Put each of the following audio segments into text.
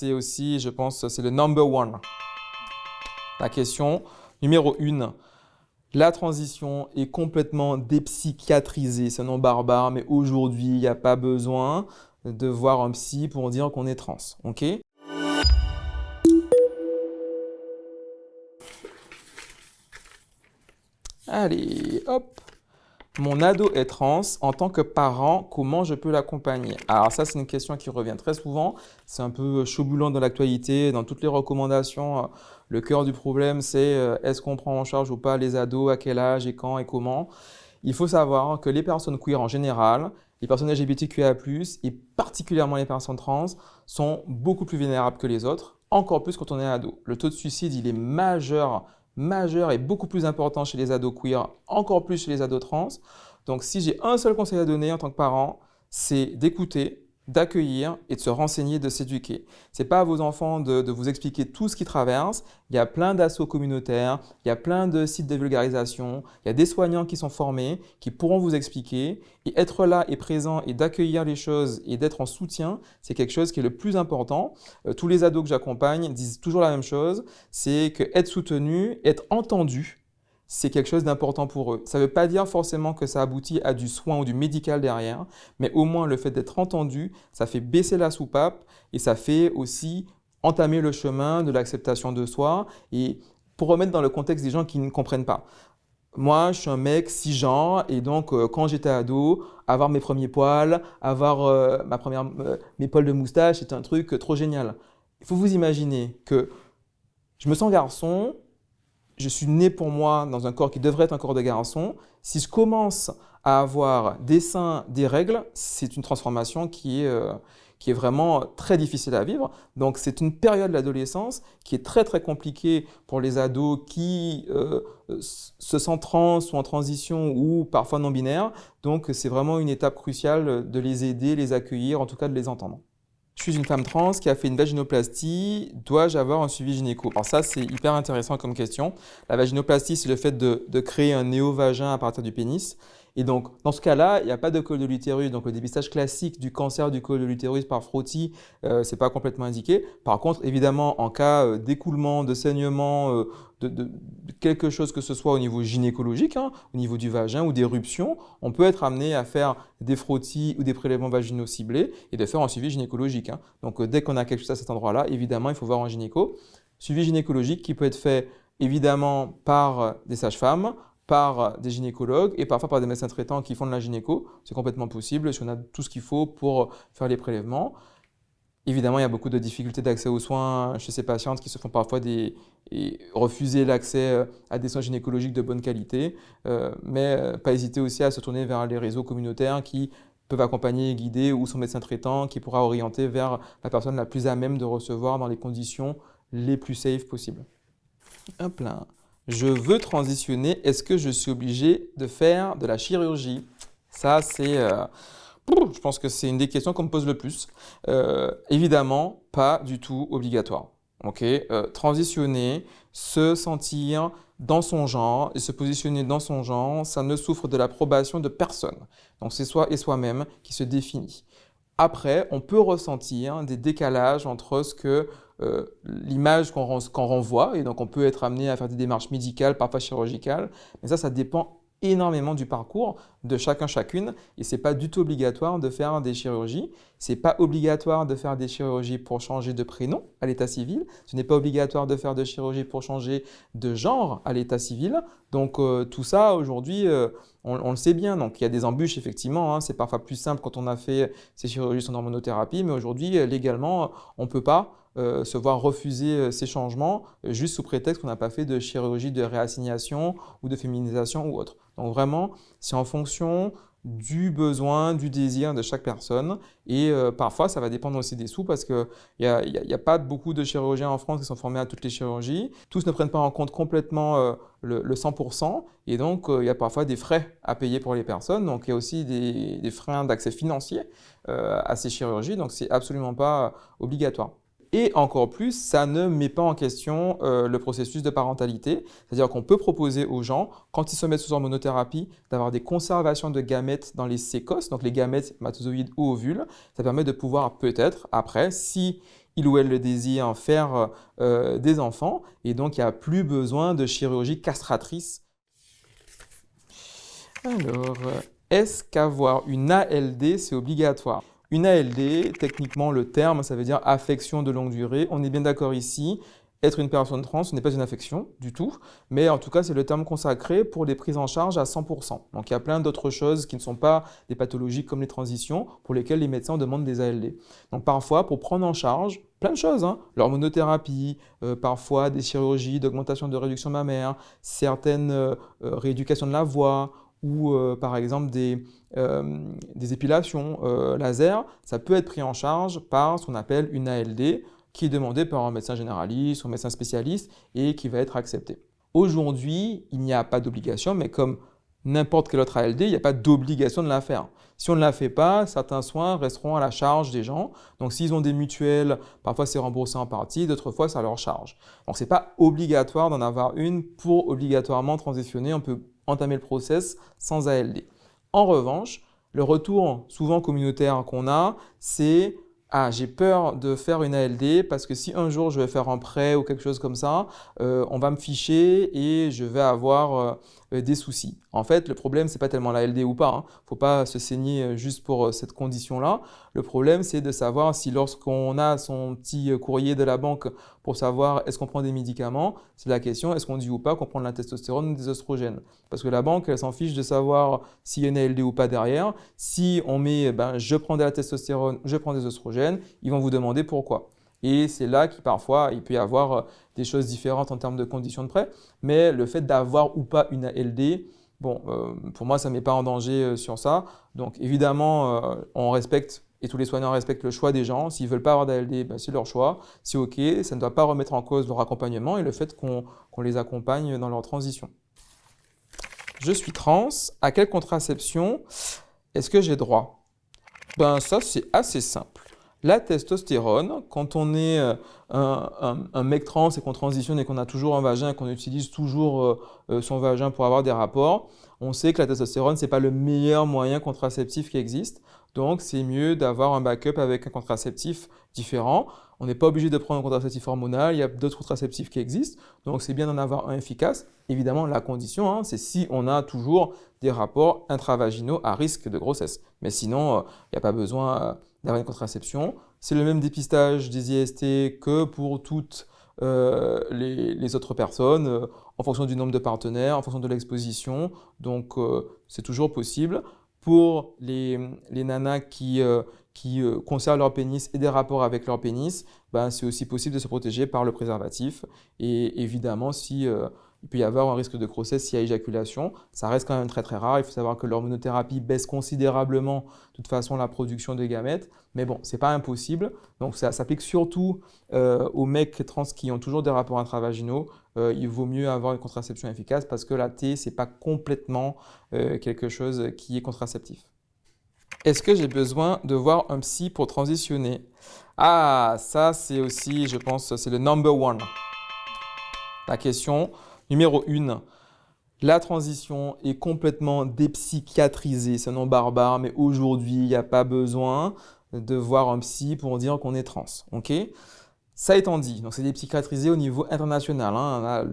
c'est aussi, je pense, c'est le number one. La question numéro 1. La transition est complètement dépsychiatrisée, c'est un nom barbare, mais aujourd'hui, il n'y a pas besoin de voir un psy pour dire qu'on est trans, ok? Allez, hop! Mon ado est trans, en tant que parent, comment je peux l'accompagner? Alors ça, c'est une question qui revient très souvent. C'est un peu chaud-bouillant dans l'actualité, dans toutes les recommandations. Le cœur du problème, c'est est-ce qu'on prend en charge ou pas les ados, à quel âge et quand et comment? Il faut savoir que les personnes queer en général, les personnes LGBTQIA+, et particulièrement les personnes trans, sont beaucoup plus vulnérables que les autres, encore plus quand on est ado. Le taux de suicide, il est majeur et beaucoup plus important chez les ados queer, encore plus chez les ados trans. Donc si j'ai un seul conseil à donner en tant que parent, c'est d'écouter, d'accueillir et de se renseigner, de s'éduquer. Ce n'est pas à vos enfants de vous expliquer tout ce qu'ils traversent. Il y a plein d'assos communautaires, il y a plein de sites de vulgarisation, il y a des soignants qui sont formés, qui pourront vous expliquer. Et être là et présent et d'accueillir les choses et d'être en soutien, c'est quelque chose qui est le plus important. Tous les ados que j'accompagne disent toujours la même chose, c'est que être soutenu, être entendu, c'est quelque chose d'important pour eux. Ça ne veut pas dire forcément que ça aboutit à du soin ou du médical derrière, mais au moins le fait d'être entendu, ça fait baisser la soupape et ça fait aussi entamer le chemin de l'acceptation de soi. Et pour remettre dans le contexte des gens qui ne comprennent pas. Moi, je suis un mec cisgenre et donc quand j'étais ado, avoir mes premiers poils, avoir mes poils de moustache, c'était un truc trop génial. Il faut vous imaginer que je me sens garçon, je suis né pour moi dans un corps qui devrait être un corps de garçon. Si je commence à avoir des seins, des règles, c'est une transformation qui est vraiment très difficile à vivre. Donc c'est une période de l'adolescence qui est très très compliquée pour les ados qui se sentent trans ou en transition ou parfois non binaires. Donc c'est vraiment une étape cruciale de les aider, les accueillir, en tout cas de les entendre. Je suis une femme trans qui a fait une vaginoplastie. Dois-je avoir un suivi gynéco? Alors ça, c'est hyper intéressant comme question. La vaginoplastie, c'est le fait de créer un néovagin à partir du pénis. Et donc, dans ce cas-là, il n'y a pas de col de l'utérus. Donc, le dépistage classique du cancer du col de l'utérus par frottis, ce n'est pas complètement indiqué. Par contre, évidemment, en cas d'écoulement, de saignement, de quelque chose que ce soit au niveau gynécologique, hein, au niveau du vagin ou d'éruption, on peut être amené à faire des frottis ou des prélèvements vaginaux ciblés et de faire un suivi gynécologique, hein. Donc, dès qu'on a quelque chose à cet endroit-là, évidemment, il faut voir un gynéco. Suivi gynécologique qui peut être fait évidemment par des sages-femmes, par des gynécologues et parfois par des médecins traitants qui font de la gynéco. C'est complètement possible si on a tout ce qu'il faut pour faire les prélèvements. Évidemment, il y a beaucoup de difficultés d'accès aux soins chez ces patientes qui se font parfois refuser l'accès à des soins gynécologiques de bonne qualité, mais pas hésiter aussi à se tourner vers les réseaux communautaires qui peuvent accompagner et guider ou son médecin traitant qui pourra orienter vers la personne la plus à même de recevoir dans les conditions les plus safe possibles. Hop là. Je veux transitionner, est-ce que je suis obligé de faire de la chirurgie? Ça, je pense que c'est une des questions qu'on me pose le plus. Évidemment, pas du tout obligatoire. Okay, transitionner, se sentir dans son genre et se positionner dans son genre, ça ne souffre de l'approbation de personne. Donc c'est soi et soi-même qui se définit. Après, on peut ressentir des décalages entre l'image qu'on renvoie, et donc on peut être amené à faire des démarches médicales, parfois chirurgicales, mais ça dépend énormément du parcours de chacun, chacune, et ce n'est pas du tout obligatoire de faire des chirurgies. Ce n'est pas obligatoire de faire des chirurgies pour changer de prénom à l'état civil. Ce n'est pas obligatoire de faire de chirurgie pour changer de genre à l'état civil. Donc tout ça, aujourd'hui, on le sait bien. Donc il y a des embûches, effectivement, hein. C'est parfois plus simple quand on a fait ces chirurgies sans hormonothérapie, mais aujourd'hui, légalement, on ne peut pas se voir refuser ces changements juste sous prétexte qu'on n'a pas fait de chirurgie de réassignation ou de féminisation ou autre. Donc vraiment, c'est en fonction du besoin, du désir de chaque personne et parfois ça va dépendre aussi des sous parce qu'il n'y a pas beaucoup de chirurgiens en France qui sont formés à toutes les chirurgies. Tous ne prennent pas en compte complètement le 100% et donc il y a parfois des frais à payer pour les personnes. Donc il y a aussi des freins d'accès financier à ces chirurgies, donc c'est absolument pas obligatoire. Et encore plus, ça ne met pas en question le processus de parentalité. C'est-à-dire qu'on peut proposer aux gens, quand ils se mettent sous hormonothérapie, d'avoir des conservations de gamètes dans les sécos, donc les gamètes spermatozoïdes ou ovules. Ça permet de pouvoir peut-être, après, si il ou elle le désire, faire des enfants. Et donc, il n'y a plus besoin de chirurgie castratrice. Alors, est-ce qu'avoir une ALD, c'est obligatoire? Une ALD, techniquement, le terme, ça veut dire affection de longue durée. On est bien d'accord ici. Être une personne trans, ce n'est pas une affection du tout, mais en tout cas, c'est le terme consacré pour les prises en charge à 100%. Donc, il y a plein d'autres choses qui ne sont pas des pathologies comme les transitions pour lesquelles les médecins demandent des ALD. Donc, parfois, pour prendre en charge plein de choses, l'hormonothérapie, parfois des chirurgies d'augmentation de réduction mammaire, certaines rééducations de la voix ou par exemple des épilations laser, ça peut être pris en charge par ce qu'on appelle une ALD, qui est demandé par un médecin généraliste ou un médecin spécialiste et qui va être accepté. Aujourd'hui, il n'y a pas d'obligation, mais comme n'importe quelle autre ALD, il n'y a pas d'obligation de la faire. Si on ne la fait pas, certains soins resteront à la charge des gens. Donc s'ils ont des mutuelles, parfois c'est remboursé en partie, d'autres fois ça leur charge. Donc ce n'est pas obligatoire d'en avoir une pour obligatoirement transitionner. On peut entamer le process sans ALD. En revanche, le retour souvent communautaire qu'on a, c'est ah, j'ai peur de faire une ALD parce que si un jour je vais faire un prêt ou quelque chose comme ça, on va me ficher et je vais avoir des soucis. En fait, le problème, c'est pas tellement la ALD ou pas. Faut pas se saigner juste pour cette condition-là. Le problème, c'est de savoir si lorsqu'on a son petit courrier de la banque pour savoir est-ce qu'on prend des médicaments, c'est la question, est-ce qu'on dit ou pas qu'on prend de la testostérone ou des oestrogènes. Parce que la banque, elle s'en fiche de savoir s'il y a une ALD ou pas derrière. Si on met je prends de la testostérone, je prends des oestrogènes, ils vont vous demander pourquoi. Et c'est là qu'il parfois, il peut y avoir des choses différentes en termes de conditions de prêt. Mais le fait d'avoir ou pas une ALD, bon, pour moi, ça ne met pas en danger sur ça. Donc évidemment, on respecte, et tous les soignants respectent le choix des gens. S'ils ne veulent pas avoir d'ALD, c'est leur choix. C'est OK, ça ne doit pas remettre en cause leur accompagnement et le fait qu'on les accompagne dans leur transition. Je suis trans, à quelle contraception est-ce que j'ai droit? Ça, c'est assez simple. La testostérone, quand on est un mec trans et qu'on transitionne et qu'on a toujours un vagin et qu'on utilise toujours son vagin pour avoir des rapports, on sait que la testostérone, ce n'est pas le meilleur moyen contraceptif qui existe. Donc, c'est mieux d'avoir un backup avec un contraceptif différent. On n'est pas obligé de prendre un contraceptif hormonal, il y a d'autres contraceptifs qui existent. Donc, c'est bien d'en avoir un efficace. Évidemment, la condition, c'est si on a toujours des rapports intravaginaux à risque de grossesse. Mais sinon, il n'y a pas besoin d'avoir une contraception. C'est le même dépistage des IST que pour toutes les autres personnes, en fonction du nombre de partenaires, en fonction de l'exposition. Donc, c'est toujours possible. Pour les nanas qui conservent leur pénis et des rapports avec leur pénis, c'est aussi possible de se protéger par le préservatif. Et évidemment, si il peut y avoir un risque de grossesse s'il y a éjaculation, ça reste quand même très très rare. Il faut savoir que l'hormonothérapie baisse considérablement de toute façon la production de gamètes. Mais bon, c'est pas impossible. Donc ça s'applique surtout aux mecs trans qui ont toujours des rapports intravaginaux. Il vaut mieux avoir une contraception efficace parce que la T, c'est pas complètement quelque chose qui est contraceptif. Est-ce que j'ai besoin de voir un psy pour transitionner? Ah, ça c'est aussi, je pense, c'est le number one. La question numéro 1. La transition est complètement dépsychiatrisée, c'est un nom barbare, mais aujourd'hui, il n'y a pas besoin de voir un psy pour dire qu'on est trans. Okay, ça étant dit, donc c'est dépsychiatrisé au niveau international. Là,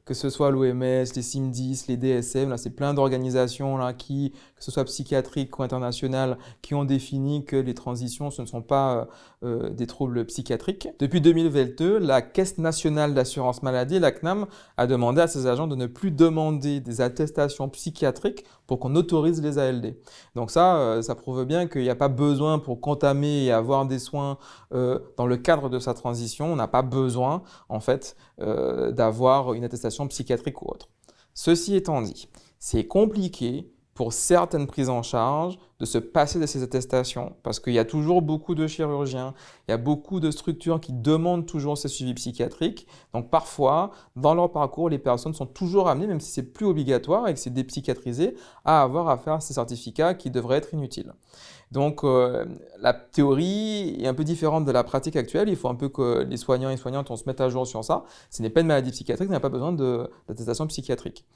que ce soit l'OMS, les CIMDIS, les DSM, là, c'est plein d'organisations là, que ce soit psychiatriques ou internationales, qui ont défini que les transitions, ce ne sont pas des troubles psychiatriques. Depuis 2022, la Caisse nationale d'assurance maladie, la CNAM, a demandé à ses agents de ne plus demander des attestations psychiatriques pour qu'on autorise les ALD. Donc ça prouve bien qu'il n'y a pas besoin pour entamer et avoir des soins dans le cadre de sa transition. On n'a pas besoin, en fait, d'avoir une attestation psychiatrique ou autre. Ceci étant dit, c'est compliqué pour certaines prises en charge de se passer de ces attestations parce qu'il y a toujours beaucoup de chirurgiens, il y a beaucoup de structures qui demandent toujours ces suivis psychiatriques. Donc parfois, dans leur parcours, les personnes sont toujours amenées, même si c'est plus obligatoire et que c'est dépsychiatrisé, à avoir à faire ces certificats qui devraient être inutiles. Donc la théorie est un peu différente de la pratique actuelle. Il faut un peu que les soignants et soignantes on se mette à jour sur ça. Ce n'est pas une maladie psychiatrique, il n'y a pas besoin d'attestation psychiatrique.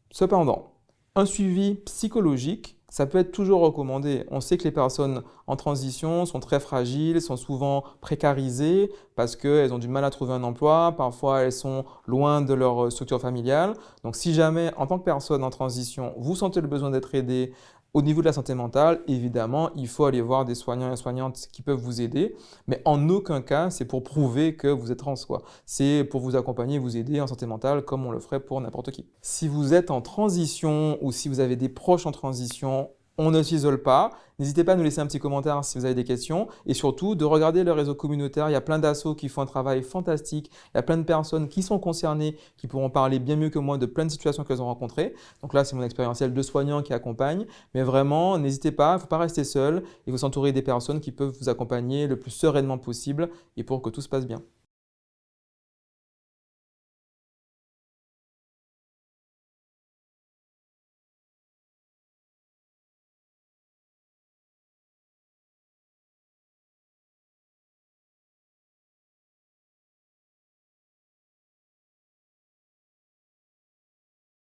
Cependant, un suivi psychologique Ça peut être toujours recommandé. On sait que les personnes en transition sont très fragiles, sont souvent précarisées parce qu'elles ont du mal à trouver un emploi, parfois elles sont loin de leur structure familiale. Donc si jamais, en tant que personne en transition, vous sentez le besoin d'être aidé au niveau de la santé mentale, évidemment, il faut aller voir des soignants et soignantes qui peuvent vous aider, mais en aucun cas, c'est pour prouver que vous êtes trans, quoi. C'est pour vous accompagner, vous aider en santé mentale comme on le ferait pour n'importe qui. Si vous êtes en transition ou si vous avez des proches en transition, on ne s'isole pas. N'hésitez pas à nous laisser un petit commentaire si vous avez des questions et surtout de regarder le réseau communautaire. Il y a plein d'assos qui font un travail fantastique. Il y a plein de personnes qui sont concernées, qui pourront parler bien mieux que moi de plein de situations qu'elles ont rencontrées. Donc là, c'est mon expérientiel de soignant qui accompagne. Mais vraiment, n'hésitez pas, il ne faut pas rester seul. Il faut s'entourer des personnes qui peuvent vous accompagner le plus sereinement possible et pour que tout se passe bien.